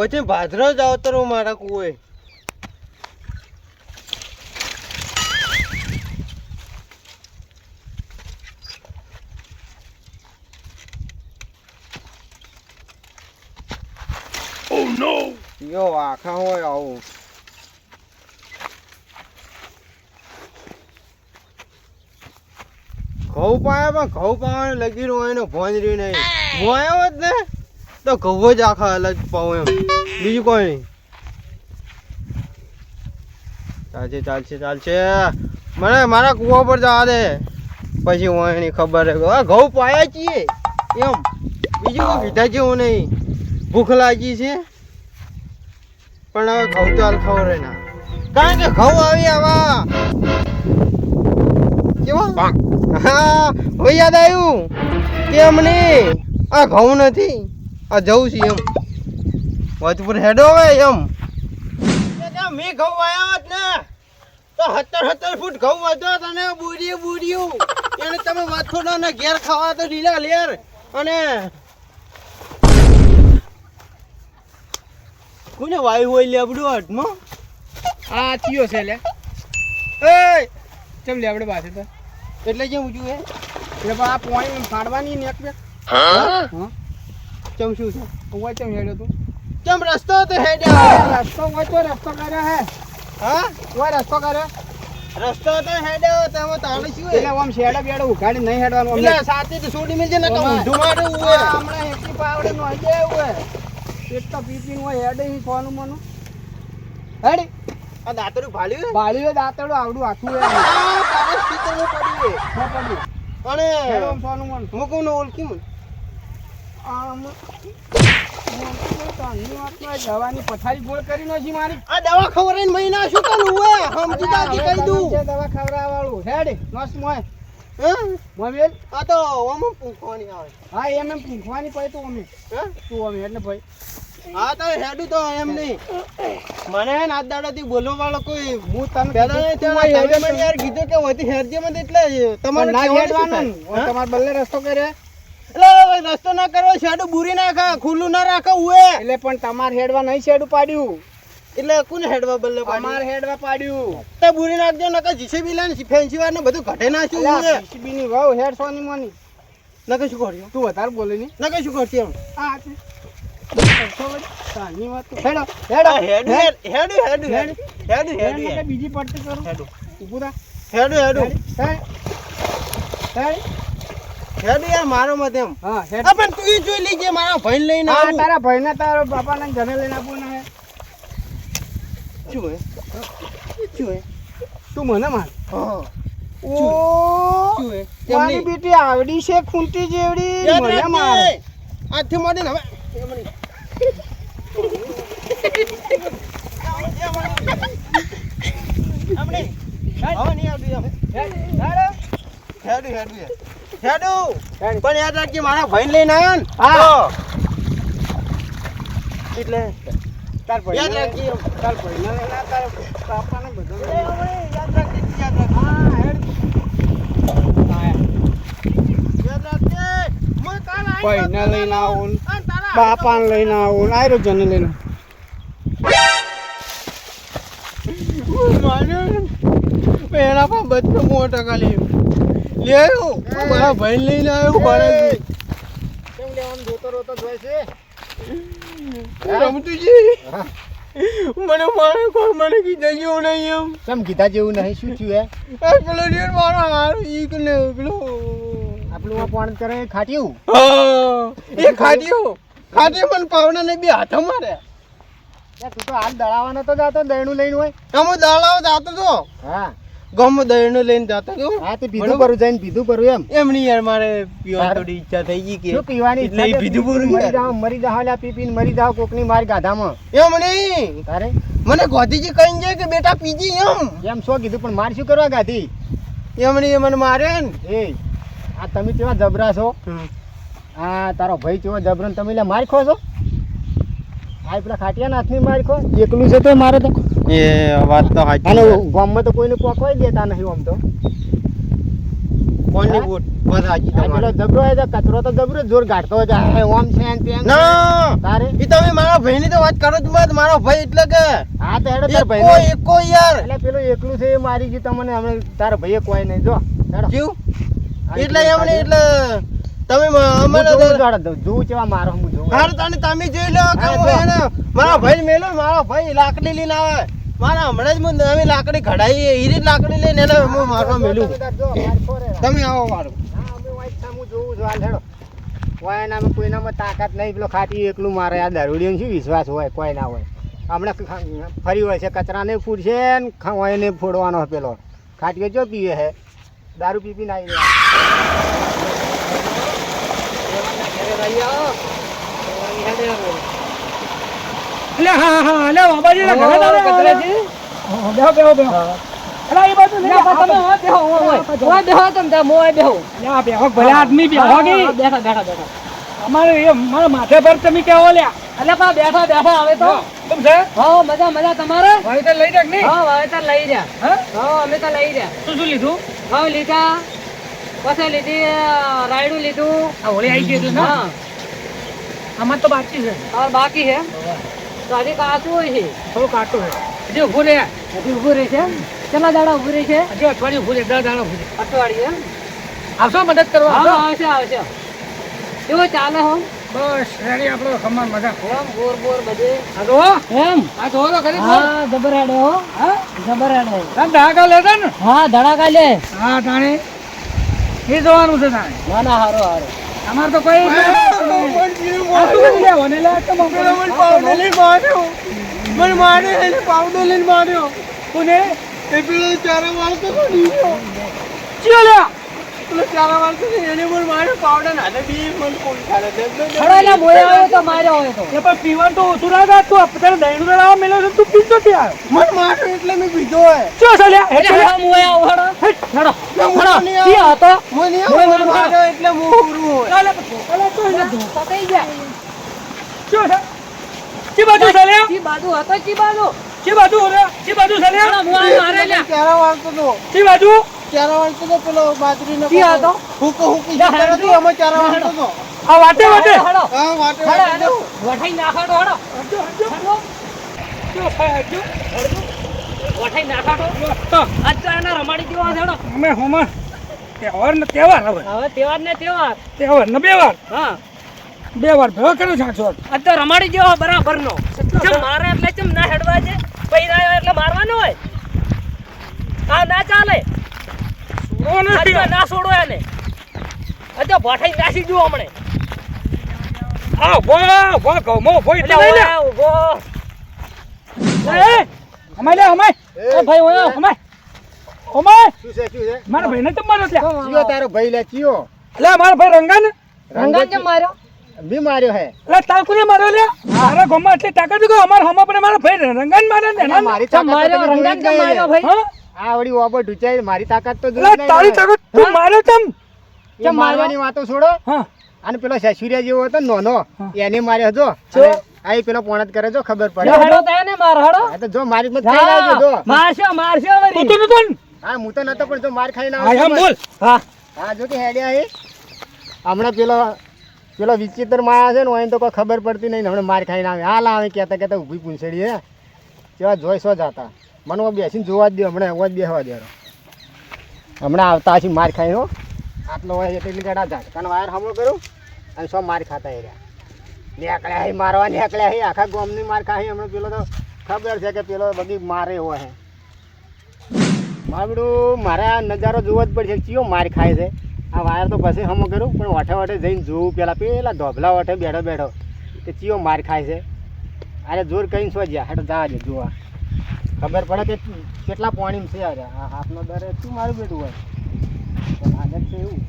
ઓછી ભાદરો જ આવતો રહું મારા કુએ. Oh no! યો આખા હોય આવું. ઘઉં પાયા પણ ઘઉં પાવાનું લગી રહ્યું હોય ને ભોંજ રહ્યું નહીં. હું આવ્યો જ ને તો ઘઉં જ આખા અલગ પાઉં એમ, બીજું કોઈ નહીં. ચાલશે ચાલશે ચાલશે, મને મારા કૂવા પર જવા દે, પછી હું એની ખબર હે ઘઉં પાયા છીએ એમ, બીજું કોઈ કીધા જેવું નહીં. ભૂખ લાગી છે પણ હવે ઘઉં તો હાલ ખબર ના, કારણ કે ઘઉં આવી આવા કેવા. હા હવે યાદ આવ્યું કે અમને આ ઘઉં નથી, આ જવું છે એમ. વચપુર હેડો હોય એમ. મેં ઘઉં વાયા હોત ને તો 70 ફૂટ ઘઉં વધો તને બુડિયું એને તમે વાથોડો ને ઘેર ખાવા તો લીલા લેર. અને કોને વાયુ હોય લેબડું હાથમાં? આ થયો છે લે. એ ચમ લેબડે બાસે તો એટલે જેમ ઊંચું હે એટલે પણ આ પોણી ફાડવાની ને એક બે ચમ શું છે? ઓય ચમ હેડ્યો તું? ચમ રસ્તો તો હેડ્યો. રસ્તો ઓય તો રસ્તો કર્યો હે. હા ઓય રસ્તો કર્યો રસ્તો તો હેડ્યો તમે તાણે શું હે? એટલે આમ શેડા બેડો ઉઘાડી નહીં હેડવાનું અમને. એટલે સાથે તો છોડી મેલજે ને તો ઊંધું મારે ઉવે. હમણાં હેટી પાવડે નો હજે ઉવે પેટ તો પીપીન હોય હેડે હી સોનું મનું હેડી આ દાતરું ભાળ્યું બાળીઓ દાંતડો આવડું આખું હે. તારે સ્પીકરમાં પડ્યું ન પડ્યું અને હેડો આમ સોનું મન હું કોને ઓળખી મને આમ દવાની પથારી ગોળ કરી નાખી મારી. આ દવા ખવરાઈને મહિના શું કરું ઉવે સમજી જાજી કહી દઉં. દવા ખવડાવવા વાળું હેડ નસ મોય હા મોમેલ આ તો ઓમ પૂંખવાની આવે. હા એમ પૂછવાની પડે તો અમે હા તું અમે એટલે ભાઈ હા તો હેડું તો એમ નહીં, મને હે ને આજ દાડાથી બોલવા વાળો કોઈ હું તને પહેલા નહીં તું ત્યાં હેડે તમે મને યાર કીધું કે વધી હેરજે મને એટલે તમારે ના કહેવાનું શું હેડવાનું થાય? તમારે બલ્લે રસ્તો કરે એટલે રસ્તો ના કરવો, શેડું બુરી નાખા, ખુલ્લું ના રાખો ઉએ. એટલે પણ તમારે હેડવા નહીં શેડું પાડ્યું એટલે કોને હેડવા બલ્લે અમારે હેડવા પાડ્યું તો બુરી નાખજો નકર જીસીબી લાઈને ફેન્સી વાર ને બધું ઘટે નાખ્યું ઉએ. જીસીબી ની વાવ હેડ સોની મોની નકર શું કર્યું? તું વધારે બોલે ની નકર શું કરતી એમ? આ છે સાની વાત હેડો હેડો હેડું હેડું હેડું હેડું હેડું હેડું હેડ બીજી પડતી કરું હેડું ઊભું થા હેડું હેડું હેડ હેડ હેડું યાર મારો મત એમ. હા હેડ હા પણ તું ઈ જોઈ લેજે મારા ભાઈ લઈને હા આવું. તારા ભાઈને તારા બાપાને ઘરે લઈને આપવાના હે શું હે શું હે? તું મને માર હા ઓ શું હે? મારી બેટી આવડી છે ખૂંટી જેવડી યાદ મને રાખજે. માર આજથી મોડીને હવે પણ યાદ રાખજે મારા ભાઈ લઈને આવ્યો ને હા. એટલે તાર ભાઈ યાદ રાખજે એમ. તાર ભાઈને લઈને આ તારા બાપાને બધા યાદ રાખજે યાદ રાખજે. હા હેડ હા યાદ રાખજે. હું કાલ આવીને ભાઈને લઈને આવું અને તારા બાપાને લઈને આવું આયરો જને લઈને પેલા પણ બધું મોટા કાલે લેવું મારા ભાઈ લઈને આવ્યો ભણે કેમ લેવાનું જોતો રોતો જોઈ છે રમતું છે મને મારે કોઈ મને કીધા જેવું નહીં એમ. કેમ કીધા જેવું નહીં શું થયું હે આ પેલો યાર મારો હારો ઈક ને પેલો આપણું આ પાણી કરે ખાટ્યું હા એ ખાટી મને પાવડા ને બે હાથ મારે. તું તો હાલ દળાવાનો તો જાતો દયણું લઈને હોય અમે દાડાઓ જાતો તો હા ગામમાં દહીણું લઈને જાતો તો. હા તે પીધું કરું જઈને પીધું કરું એમ એમ નહીં યાર મારે પીવાની થોડી ઈચ્છા થઈ ગઈ કે શું પીવાની એટલે એ પીધું પૂરું મરી યાર. જાવ મરી જાવ લ્યા પી પીને મરી જાવ કોકની મારી ગાધામાં એમ નહીં તારે મને ગોધીજી કહીને જાય કે બેટા પીજી એમ શું કીધું પણ માર શું કરવા ગાધી એમ નહીં એ મને મારે ને. એ આ તમે કેવા જબરા છો આ તારો ભાઈ કેવો જબરો ને તમે લે માર ખો છો આ પેલા ખાટિયા નાથની માર ખો એકલું છે તો મારે તો એ વાત તો અને ગામમાં તો કોઈને પોકવાય દેતા નહીં આમ તો કોણની બૂટ વાત સાચી આ પેલો તમારી. જબરો હોય તો કચરો તો જબરો જ જોર ગાઢતો હોય કે આ ઓમ છે ને તેમ છે. ના તારે એ તમે મારા ભાઈની તો વાત કરો જ મત. મારો ભાઈ એટલે કે હા તો હેડો તાર એકો ભાઈ એકો યાર એટલે પેલું એકલું છે એ મારી ગયું તમને હમણાં તારા ભાઈએ કોઈ નહીં જો હેડો. જીવ આ એટલે એકલું એમને કાઢ્યું. એટલે તમે હું અમારે જોઉં જ હેડો, જોઉં કેવા મારો હું જોઉં. હાર તને તમે જોઈ લો કે હા, હું જો. એને મારા ભાઈ મેલો મારો ભાઈ લાકડી લઈને આવે. મારા હમણાં જ હું નવી લાકડી કઢાઈ એ રીત લાકડી લઈને એને હું મારવા મેલું. તમે તાર જો, માર ખોરે. તમે આવો વાળો. હા, અમે વાઈટ સામ હું જોઉં છું હાલ હેડો. કોઈનામાં કોઈનામાં તાકાત નહીં, પેલો ખાટી એકલું મારે આ દારૂડિયાનો શું વિશ્વાસ હોય, કોઈ ના હોય. હમણાં ફરી હોય છે કચરાને ફૂટશે ને ખવાઈને ફોડવાનો પેલો ખાટીઓ જો પીવે છે દારૂ પી પીને આવી એટલે હા હા એટલે બાબાજી ના ઘરે તારે કચરાજી? બેહો બેહો બેહો એટલે એ બાજુ નહીં તમે બેહો ઓય બેહો તમે મોય બેહો લ્યા બેહો ભલે આદમી બેહો ગી બેઠા બેઠા બેઠા અમારે એ મારા માથે પર તમે કેવો લ્યા એટલે પા બેઠા બેઠા હવે તો કેમ છે હા મજા મજા તમારે ભાઈ તો લઈ જાક નહીં હા વાવેતર લઈ રહ્યા હા હા અમે તો લઈ રહ્યા શું શું લીધું હા લીધા પછી લીધી રાયડું લીધું આ હોળી આવી ગઈ એટલે ના હા આમાં તો બાકી છે और बाकी है तो हજી કાચું હોય છે થોડું કાટું છે હજી ઉભું રહે હજી ઊભું રહે છે કેટલા દાડા ઊભું રહે છે હજી અઠવાડિયું ઉભું રહે 10 દાડા ઉભું રહે અઠવાડિયે આવશો મદદ કરવા હા આવશો? આવશે આવશે કેવો ચાલે હો બસ રેડી આપણો ખમણ મજા એમ બોર બોર બધે આ તો એમ આ તો તો કરી હા જબર હેડે હો હા જબર હેડે તમે ધાકા લેતા ને હા ધડાકા લે હા તાણે એ જોવાનું છે તાણે ના ના હારો હારો અમાર તો કોઈ આ શું કરી લેવો ને લે તો પેલો મને પાવડર લઈને માર્યો. મને માર્યો એને પાવડર લઈને માર્યો. કોને એ પેલો ચારા વાળતો હતો ને ઈ. ચિયો લે પેલો ચારા વાળતો હતો ને એને મને માર્યો પાવડર ને હાથે બી મને કોણ ખાલે. હડો એટલે મોયા આવ્યો તો માર્યો હોય તો એ પણ પીવાનું તો ઓછું રાખા તું અત્યારે દહીંનું તો લાવવા મેલ્યો છે તું પીતો ત્યાં મને માર્યો એટલે મેં પીધો હોય. ચો ચાલ્યા એટલે એટલે હડો મોયા આવો હડો હડો મને હડો નહીં કી હતો મને મને માર્યો એટલે હું ઉરું હોય. ચાલે ચાલે તો પતાઈ ગયા ચો છે કી બાજુ ચાલ્યા કી બાજુ હતો કી બાજુ કી બાજુ ઓરે કી બાજુ હડો ચાલ્યા મોયા મારે લે ચારા વાળતો હતો. કી બાજુ ચારા વાળતો હતો પેલો બાજરીનો ક્યાં હતો? હુકો હુકી જતો હતો અમે ચારા વાળતો હતો. આ વાટે વાટે હડો હા વાટે હડો વાટે હડો વઠાઈ નાખાડો હડો હજો હજો ચો ખાય હજો વઠાઈ નાખાડો તો અત્યારે રમાડી દેવા છે હડો અમે હોમા તહેવાર ને તહેવાર હવે હવે તહેવાર ને તહેવાર તહેવાર ને બે વાર હા ભેગો કર્યો છાછો અત્યારે રમાડી દેવા બરાબર નો ચમ મારે એટલે ચમ ના હેડવા છે પૈરા એટલે મારવાનો હોય આ ના ચાલે અત્યારે ના છોડો એને અત્યારે ભઠાઈ નાસી જુઓ હમણે આ ભો ગમો ભો એટલે લઈ લે ઉભો એ અમાય લે અમાય એ ભાઈ ઓયો અમાય અમાય શું છે શું છે મારા ભાઈને તો મારો લે ચિયો તારો ભાઈ લે ચિયો લે મારો ભાઈ રંગાન રંગાન કેમ માર્યો બી માર્યો હે લે તાલકુને મારો લે મારા ગોમાં એટલે તાકાત ગયો અમાર હોમા પડે મારા ભાઈ રંગાન મારે ને ના મારી ચમ તાકાત માર્યો તો તમે રંગાન જોઈ કેમ જ માર્યો નહીં. ભાઈ હા આ વળી ઓબો ઢૂંચાઈ મારી તાકાત તો જોઈ લે જ નહીં તારી ને. તાકાત તું મારે તમ એ મારવાની વાતો છોડો હા અને પેલો સસુરિયા જેવો હતો ને નાનો હા. એને માર્યો જો જો. આ પેલો પોણત કરે જો ખબર જો પડે હેડો થાય ને માર હેડો આ તો જો મારી મત ખાઈ લાવજો જો મારશો મારશો તું વળી તો નતો હા હું તો નતો પણ જો માર ખાઈ ના હા એમ બોલ હા હા જો કે હેડ્યા હે હમણાં પેલો વિચિત્ર માયા છે ને એને તો કોઈ ખબર પડતી નહીં ને હમણાં માર ખાઈને આવે હાલ આવે કહેતા કહેતા ઊભી પૂંછડી હે કેવા જોઈ સો જાતા મને હું બેસીને જોવા જ દે હમણાં હું જ બેસવા દે હમણાં આવતા હશે માર ખાઈ હો આટલો હોય એટલી ગડા ઝાટકાનો વાયર હમો કરું અને સો માર ખાતા એ રહ્યા નીકળ્યા હે મારવા નીકળ્યા હે આખા ગામની માર ખાઈ હમણાં પેલો તો ખબર છે કે પેલો બધી મારે એવો હે મારું મારે આ નજારો જોવો જ પડશે ચિયો માર ખાય છે આ વાયર તો પછી હમ કરું પણ વાઠે વાઠે જઈને જોવું પેલા ધોબલા વાઠે બેઠો બેઠો કે ચિયો માર ખાય છે અરે જોર કહીને શું જ્યાં હેઠો જવા દે જોવા ખબર પડે કે કેટલા પાણી છે અરે આ હાથનો દરે શું મારું બેઠું હોય આદત છે એવું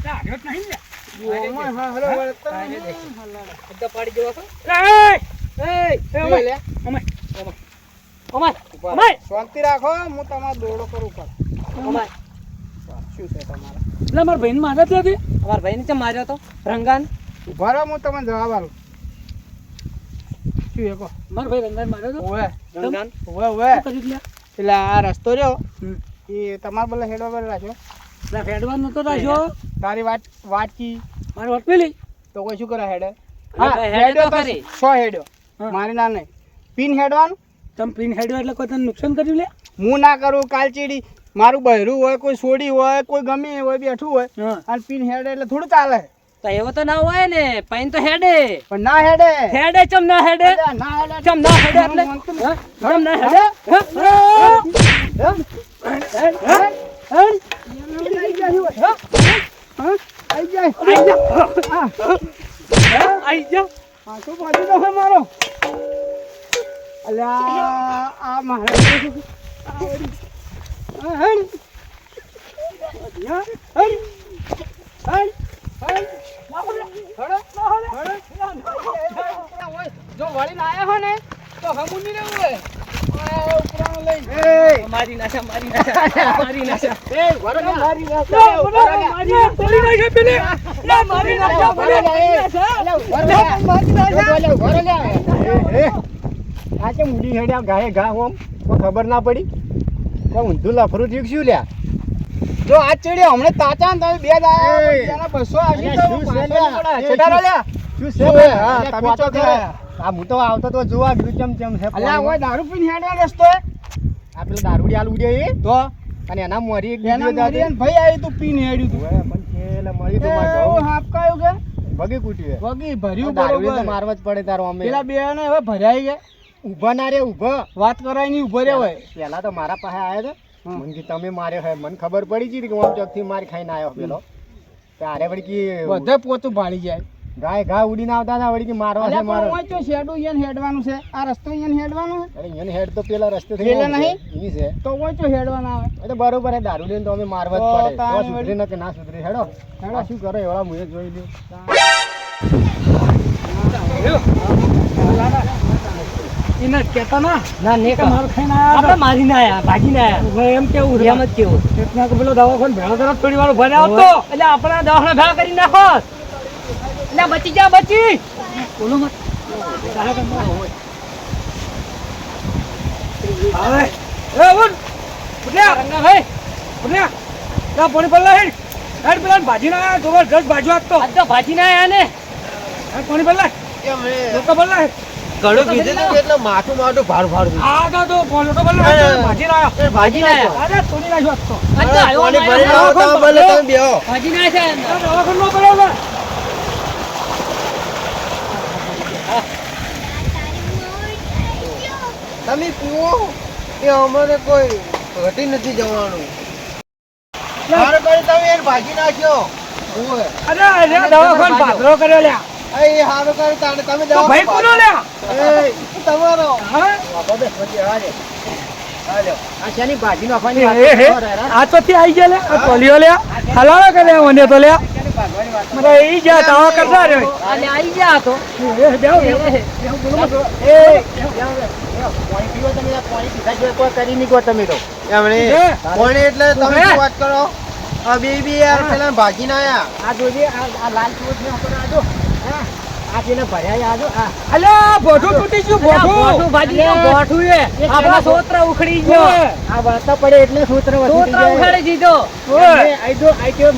આવ્યો જ નહીં લે તો પાડી દેવા તો લે અમાય અમાય શાંતિ રાખો હું તમારો દોડો કરું પર અમાય શું છે તમારે એટલે મારા ભાઈને મારે જ નથી અમાર ભાઈને ચમ માર્યો તો રંગાન ઉભા રહો હું તમને જવાબ આલું શું એ કહો મારા ભાઈ રંગાને માર્યો તો ઓવે રંગાન ઓવે ઓવે શું કર્યું લ્યા? એટલે આ રસ્તો રહ્યો હમ. એ તમારે બોલે હેડો પર રાખ્યો એટલે ફેડવા નતો રાખ્યો તારી વાટકી મારે વાત પેલી તો કોઈ શું કરે હેડે ભાઈ હેડે તો ખરી. સો હેડ્યો હા. મારી ના નહીં પિન હેડવાનું તમે પિન હેડવા એટલે કોઈ તને નુકસાન કર્યું લે હું ના કરું કાલચીડી મારું બહેરું હોય કોઈ સોડી હોય કોઈ ગમે એ હોય બેઠું હોય હા અને પિન હેડે એટલે થોડું ચાલે તો એવો તો ના હોય ને પૈન તો હેડે પણ ના હેડે હેડે ચમ ના હેડે અલ્યા, ના હેડે ચમ ના હેડે એટલે હા? ચમ ના હેડે આઈ જાય આઈ જા હા તો પહોંચી દો મારો અલ્યા આ મારે જો વળીને આયા હો ને તો હમું નહીં રહેવું હોય ઉપરાણો લઈ મારી નાખા મારી નાખા મારી નાખા મારી તોડી નાખે પેલી ના મારી નાખ્યો પેલી આ કે મૂડી હેડ્યા ગાય ઘા હોમ કોઈ ખબર ના પડી કોઈ ઊંધું લફરું થયું શું લ્યા જો આ ચડ્યો હમણે તાચા ને તમે બે દાયા 200 આવી તો શું છે લ્યા? છેડારો લ્યા શું શું છે હે? હા, અલ્યા, તમે કોતો ચોકે ખરા. આયા. આ હું તો આવતો તો જોવા ગયું ચમ છે અલ્યા ઓય દારૂ પીને હેડવા રસ્તો હે આ પેલો દારૂડી આલુ ઉડે એ તો અને એના મોરી એક એના બીજો જાતે. મરીને ભાઈ આવી તું પીને હેડ્યું તું ઓય, પણ છેલ્લે મળી તો માર એ ઘઉં. હાફ કાયો કે ભગી કૂટ્યું હે. વગી ભર્યું દારૂડી તો બરોબર મારવા જ પડે તારો અમે પેલા બે ને હવે ભરાઈ ગયા ઊભા ના રે ઊભા વાત કરાય ની ઉભો રે હોય પેલા તો મારા પાસે આવ્યો તો હમ. મને કીધું તમે માર્યો હે મને ખબર પડી ગઈ કે ઓમ ચોકથી માર ખાઈને આવ્યો પેલો તારે વળી કી બધે પોતું ભાળી જાય ગાય ઘા ઉડીને આવતા હતા વળી કે મારવા છે અલ્યા પણ મારો ઓય ચો શેડું ઈયન હેડવાનું છે આ રસ્તો ઈયન હેડવાનું છે અરે એને હેડ તો પેલા રસ્તે પેલા નહીં? ઈ છે તો ઓય ચો હેડવાના આવે એ તો બરોબર હે દારૂ લઈને તો અમે મારવા જ તો પડે તો તાણી સુધરી ન કે ના સુધરી હેડો હેડો. આ શું કરો એવડા મુએ જોઈ લ્યો એને કહેતા ના ના ને કે માર ખાઈને આયા આપણે મારી ના આયા ભાગી ના આયા હવે એમ કેવું એમ જ કેવું એટલા કે પેલો દવાખાને ભેળો તરફ થોડી વાર ઉભા રહ્યા હોત તો એટલે આપણા દવાખાના ભેળા કરી નાખો એટલે બચી જા બચી બોલો મત હવે એ ઉઠ ઉઠ્યા રંગા ભાઈ ઉઠ્યા જા પાણી પલ્લા હેડ હેડ પેલા ભાજી ના આયા જબરજસ્ત ભાજી આપતો આજ તો ભાજી ના આયા ને હેડ પાણી પલ્લા લોકો પલ્લા હેડ ઘણું કીધું તું એટલે માથું માથું ભાર ભાર આ તો લોકો પલ્લા ભાજી ના આયા ભાજી ના આયા અરે થોડી નાખ્યો આપતો આજ તો આવ્યો પાણી અમારે. ભરી લાવો તમે ભલે તમે બેહો ભાજી ના છે દવાખાને નો પડ્યો ને તમે પીવો એ અમારે કોઈ ઘટી નથી જવાનું મારે કરી તમે એને ભાગી નાખ્યો ઓય અરે અરે દવાખાને પાથરો કર્યો લ્યા એ હારો કરી તાણે તમે તો ભાઈ કોનો લ્યા એ તમારો હા બાબા બે પછી હાલે હાલો આ શેની ભાજી નાખવાની એ વાત હે કરો રે રા. આ તો થી આવી ગયા લે આ તોલિયો લે હલાવા કરે મને તો લે શેની ભાગવાની વાત મને ઈ ગયા તાવા કરતા રે અને આવી ગયા તો એ બેહો બેહો એ પાણી પીવો તમે આ પાણી પીધા સિવાય કોઈ કરી નહીં કહો તમે તો એમણે હે? કોણે એટલે તમે હે? શું વાત કરો આ બેબી યાર પેલા ભાગી ના આયા આ જોજે આ લાલ ચોટ ને ઉપર આજો હા આ જેને ભર્યા આજો આ અલ્યા ભોઠું તૂટી ગયું ગોઠું ભોઠું ભાજી ગયું, ગોઠું એ આપણા સોત્ર ઉખડી ગયો આ વાર્તા પડે એટલે સૂત્ર સોત્ર ઉખાડી દીધો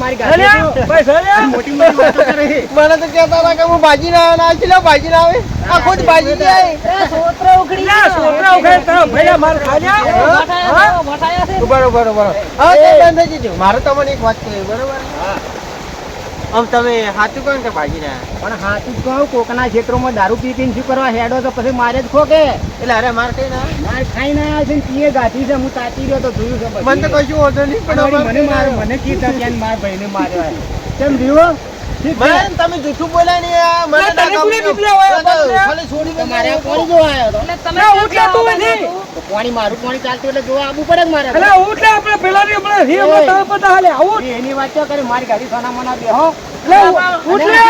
મારી અલ્યા ગાડી બસ અલ્યા મોટી મોટી વાતો કરે છે. મને તો કહેતા હતા કે હું ભાગી ના આવ્યો ના ચીલા ભાગી ના આવે આ ખુદ ભાગી જાય એ સોત્ર ઉખડી અલ્યા ગયો છોકરા ઉખાડ તારો ભૈયા માર ખાલ્યા મટાયા છે બરોબર બરોબર હા તે બંધ થઈ જજો મારે તમને એક વાત કહી બરોબર હા આમ તમે સાચું કહો ને કે ભાગી ના આવ્યા પણ હાથું જ કહું કોકના ક્ષેત્રોમાં દારૂ પી પીને શું કરવા હેડો તો પછી મારે જ ખોકે એટલે અરે મારે કઈ ના આવે. માર ખાઈને આવ્યા છે ને પીએ ગાંઠી છે હું તાતી રહ્યો તો જોયું છે બધું. મને તો કશું વાંધો નહીં પણ પણ અમારે મને કઈ ના માર આવે. મને કીધા કે મારા ભાઈને માર્યો હે. કેમ જીવો ઠીક છે. મને તમે જૂઠું બોલ્યા નહીં આ મને ના, તને ના કોને ગમ્યું. નીકળ્યા હોય મને આપણે? ખાલી છોડી દો મારે આ મારે પાણી જોવા આવ્યો હતો. એટલે તમે ના, ઉઠ્યા તું નથી. તો પાણી મારું પાણી ચાલતું એટલે જોવા આવવું પડે ને મારે તો. અલ્યા ઉઠ લે આપણે પેલા ની હમણાં રી હમણાં તાવ પતા હાલે આવું એ એની વાત તો કરી મારી ગાડી સોના મોના બેહો ઉઠ લે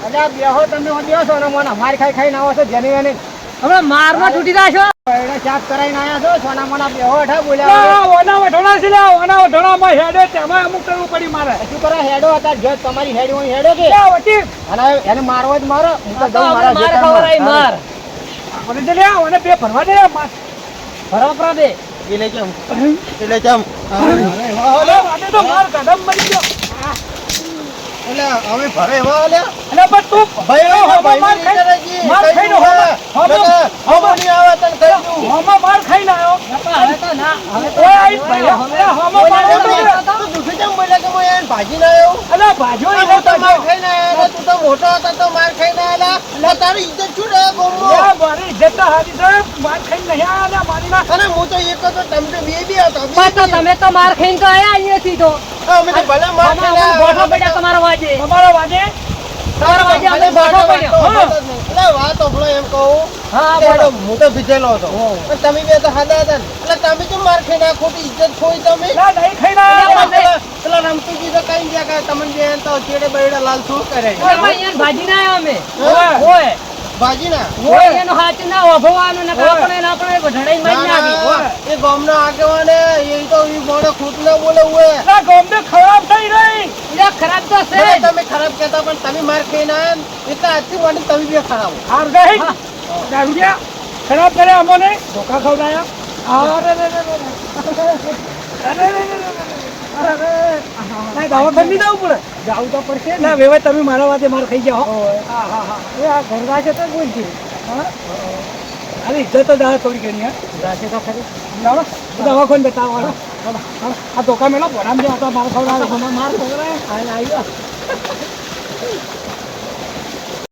અલ્યા બેહો તમે બેહો સોના મોના માર ખાઈ ખાઈને આવો છો જેને એને હમણાં મારમાં તૂટી જાશો. બૈડા ચાપ કરાઈને આયા છો સોના મોના બેહો ઠા લા, બોલ્યા ઓના વઢોણા છે લા, ઓના વઢોણામાં હેડે તેમાં અમુક કરવું પડી મારે. શું કરો હેડો હતા જો તમારી હેડી હોય હેડો કે લા, વટી. અને એને મારવો જ મારો હું તો આ તો જઉં આપણે માર ખવડાવી માર. મને તો લે, ઓને બે ફરવા દે માર. ભરવા દે. એટલે કેમ એટલે કેમ ઓલે વાટે તો માર કદમ મરી ગયો. એટલે અમે ભરે એવા આલ્યા અને પણ તું ભાઈ હોમાં માર ખાઈ- માર ખાઈને હોમાં- હોમની આવે તને કહી દઉં હોમાં માર ખાઈને આવ્યો. હવે તો ના, હવે તો ઓય, આઈ ભૈયા, અરે હોમાં માર એમ ખાઈને નહીં, આવ્યો. તું દુખી કેમ બોલ્યા કે હું એને ભાજી ના આવ્યો અલા, ભાજો તું ઈ તો નતો માર જો. ખાઈને આયા તું તો મોટો હતો તો માર ખાઈને આયેલા એટલે તારી ઇજ્જત શું રહે ગોમો યા, મારી ઇજ્જત તો હારી છે. માર ખાઈને નહીં આવ્યા ને મારી ના. અને હું તો એક હતો તમે તો બે હતા પણ તો તમે તો માર ખાઈને તો આયા અહીંયાથી તો. અમે તો ભલે માર આમાં ખાઈને અમને ગોઠો આયા. પડ્યા તમારા વાજે. તમારો વાજે તમારા વાજે અમને ગોઠો પડ્યો. હા. એટલે વાત ઓફળો એમ કહું હા, કે બોલો. હું તો ભીજેલો હતો પણ તમે બે તો હાદા હતા ને એટલે તમે કેમ માર ખાઈને આ ખોટી ઇજ્જત ખોઈ તમે લા, નહીં ખાઈને આવ્યા. પેલા રમતુજી તો કઈ ગયા કે તમને બે તો ચેડે બૈડા લાલ શું કરે એમાં અહીંયા ભાજી ના આવ્યા અમે. ઓય. ઓય. ભાજી ના ઓય, એનું હાચું ના વભવાનું ને આપણે ને આપણે વઢડાઈને મારી નાખી. એ ગામનો આગેવાન એ તો ઈ મોડે ખોટ ના બોલે હોય લા, ગામડે ખરાબ થઈ રહી. એટલે ખરાબ તો છે ભલે જ. તમે ખરાબ કહેતા પણ તમે માર ખાઈને આયા ને એટલે આજથી માટે તમે બે ખરાબ હાર ગઈ. દારૂડિયા ખરાબ કર્યા અમોને. ધોકા ખવડાયા. અરે રે રે રે રે. અરે રે રે રે રે. અરે રે. ના, દવાખાને નહીં જવું પડે. જાવું તો પડશે ના, વેવાય તમે મારા વાતે માર ખાઈ જાઓ. હા હા હા એ આ ઘરડા છે તો બોલ છે હા? અરે ઇજ્જત તો દાદા થોડી ઘણી, હા? રાશે તો ખરી લાવો, દવાખાને બતાવો, હાલો. હાલો. આ ધોકા મેળો ભરામ જે હતા મારા ખવડાવે. માર છોકરા હાલ આવ્યો